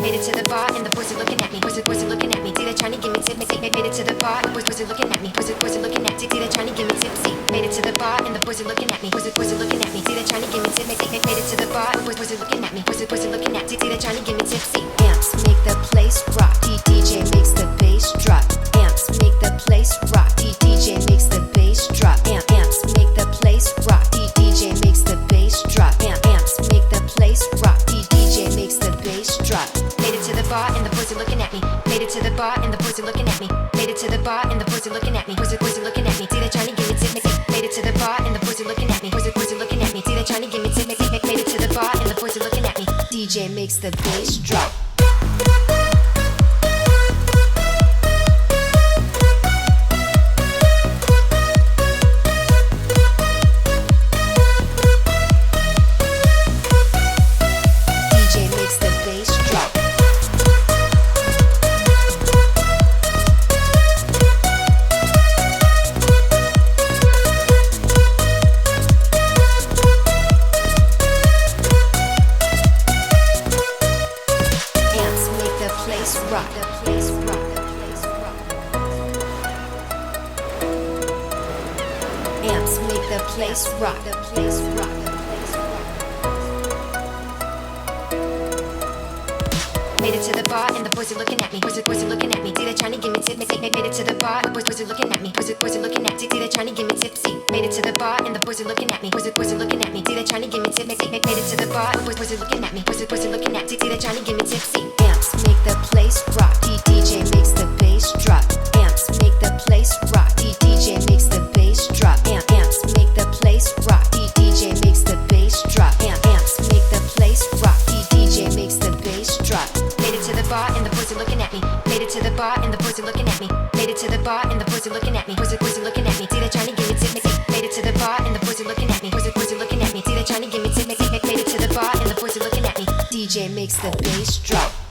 Made it to the bar and the boys are looking at me. Boys are looking at me. See they trying to give me tip. Made it to the bar. Boys are looking at me. Boys are looking at me. See they trying to give me tipsy. Made it to the bar and the boys are looking at me. Boys are looking at me. See they trying to give me tip. Made it to the bar. Boys are looking at me. Boys are looking at me. See they trying to give me tipsy. Amps make the place rock. DJ makes the bass drop. Amps make the place rock. DJ makes the bass drop. Amps make the place rock. DJ makes the bass drop. Amps make the place rock. DJ makes the bass drop. Made it to the bar and the boys are looking at me. Made it to the bar and the boys are looking at me. Made it to the bar and the boys are looking at me. Boys are looking at me. See they trying to give me tip. Made it to the bar and the boys are looking at me. Boys are looking at me. See they trying to give me tip. Made it to the bar and the boys are looking at me. DJ makes the bass drop. Rock. The place rock. The place rock. Amps make the place rock. The place rock. The place rock. Made it to the bar and the boys are looking at me. Boys are looking at me. See they trying to give me tip. Made it to the bar. Boys are looking at me. Boys are looking at me. See they trying to give me tipsy. Made it to the bar and the boys are looking at me. Boys are looking at me. See they trying to give me tip. Made it to the bar. Boys are looking at me. Boys are looking at me. See they trying to give me tipsy. Amps make the place rock. DJ makes the bass drop. Amps make the place rock. DJ makes the bass drop. Amps make the place rock. DJ makes the bass drop. Amps make the place rock. DJ makes the bass drop. Made it to the bar and the boys are looking at me. Made it to the bar and the boys are looking at me. Made it to the bar and the boys are looking at me. Boys are looking at me. See they trying to give me tip. Made it to the bar and the boys are looking at me. Boys are looking at me. See they trying to give me tip. Made it to the bar and the boys are looking at me. DJ makes the bass drop.